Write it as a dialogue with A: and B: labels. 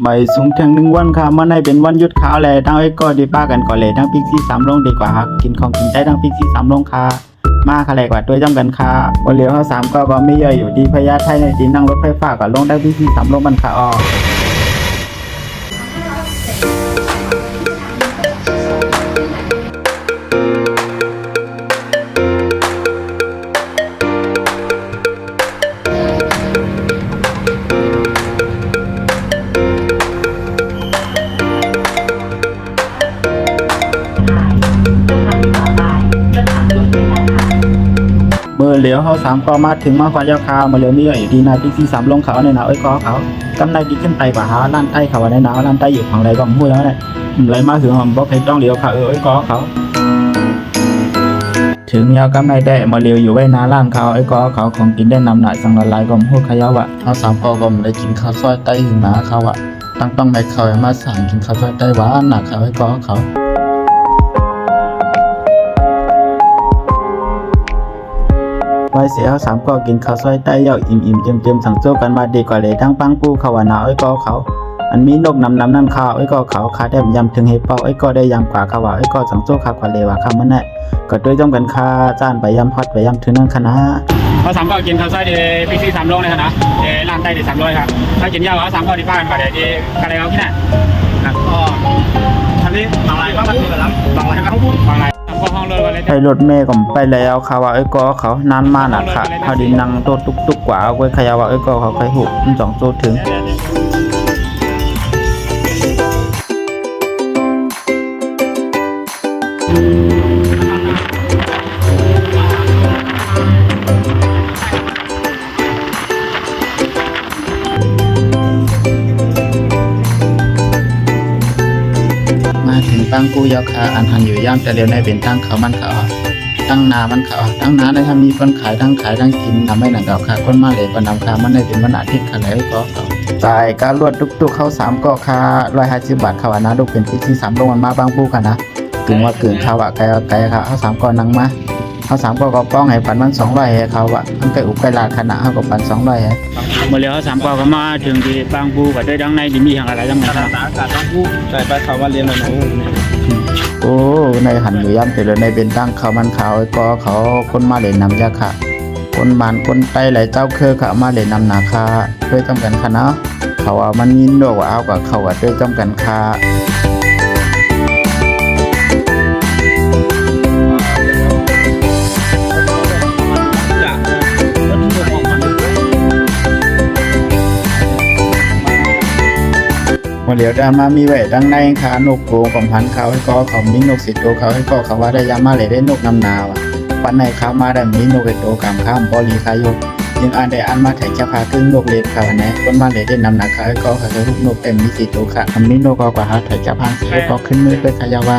A: ไม่สูงถึง1 วันค่ะเมื่อไหร่เป็นวันหยุดขาวแลทั้งไอ้ก็ดีป้ากันก่อนเลยทั้งพิกซี่สามลงดีกว่าครับกินของกินได้ทั้งพิกซี่สามลงค่ะมาค่ะแลกว่าด้วยจำกันค่ะวันเหลียวเขา3ก็ไม่เยอะอยู่ดีพญาไทในจีนนั่งรถไฟฟ้าก็ลงได้พิกซี่สามลงมันค่ะอ๋อเมื่อเหลียวเขา3ก็มาถึงมาควายาคาเมื่อเหลียวมีอยู่ดีนายพิกซี่สามลงเขาในหนาวไอ้ก็เขากำไรดีขึ้นไปกว่าหาล้านใต้เขาในหนาวล้านใต้อยู่ฝั่งใดก็มุ่ยแล้วเนี่ยไหลมาถึงหอมบอกให้ต้องเหลียวค่ะไอ้ก็เขาถึงยาวกำไรได้มาเลียวอยู่ไว้นาล่างเขาไอ้ก็เขาของกินได้นำหน่ายสังละลายก็พูดขยาวะเขา3ก็ได้กินข้าวซอยใต้หิงหนาเขาอะต้องไปเขามาสั่งกินข้าวซอยใต้หวานหนักเขาไอ้ก็เขาไว้เสียเขา3ก็กินข้าวซอยใต้ยาวอิ่มๆเจิมๆสั่งโจ้กันมาดีกว่าเลยทั้งปังปูเขาว่าหนาวไอ้ก็เขาอันมีนกนำนั่นข้าวไอ้ก็เขาคาแดมยำถึงให้เป้าไอ้ก็ได้ยำกว่าเขาว่าไอ้ก็สั่งโจ้ขับกว่าเลยว่าคำมันแน่ก็ด้วยจ้องกันค่าจ้านไปยำพอดไปยำถึงนั่นคณะเขา3ก็กินข้าวซอยดีพิกซี่3 โลในคณะร้านใต้ดี300ครับถ้ากินยาวเขา3ก็ดีป้ากันกว่าเดี๋ยวที่กระไรเขาที่ไหนก็ทำนี้บางรายก็มาคือรับบางรายก็บางรายไปรถเมย์ก็ไปแล้วเขาว่าไอ้ก็เขานานมากนะค่ะเขาดินั่งโต๊ะตุกกว่าเอาไว้ขยาว่าไอ้ก็เขาเคยหุบ2 โต๊ะถึงมาถึงปังกูยาวคาอันหันอยู่ย่ำแต่เร็วในเป็นตั้งเขามันเขาตั้งนามันเขาตั้งนาได้ทำมีคนขายทั้งกินทำให้หนังเก่าขาคนมาเลยก็นำคามันได้เป็นวันอาทิตย์ค่ะแล้วก็เขาจ่ายการรวดตุกเขา3ก็คา150 บาทเขาอันนะลูกเป็นพิธี3 ลงมันมาบางปูกันนะกึ่งว่าเขาอะไกลค่ะเขา3ก็นั่งมาเขา3ก็ป้องให้ปันมัน200ให้เขาอะมันไก่อุบไก่ลาดขนาดเขาก็ปัน200ให้เมื่อเร็วเขา3ก็มาถึงที่บางปูกับด้วยดังในดิมีอะไรจังไงครับ
B: อากาศบางปูใช่ไปเขาว่าเรียนหนู
A: โอ้ในหันอยู่ย่ำแต่เลยในเป็นตั้งเขามันเขาไอ้ก็เขาคนมาเล่นนำยาค่ะคนบานคนไตหลายเจ้าเคยเขามาเล่นนำนาคาด้วยจำกันค่ะเนาะเขาเอามันยินด้วยว่าเอากับเขาด้วยจำกันค่ะเดี๋ยวดามามีแหวดังในคานกโกงของพันเขาให้ก็เขามีนกสิโตเขาให้ก็เขาว่าได้ยามาเลยได้นกนำนาวปันในเขามาได้มีนกโตกามข้ามบริคายกยังอันได้อันมาแถกจะพาขึ้นนกเล็ดเขาไหนคนมาเลยได้นำนาเขาให้ก็เขาจะลูกนกเต็มมีสิโตค่ะมีนกก็กว่าหาแถกจะพาเสียก็ขึ้นมือไปขยาวา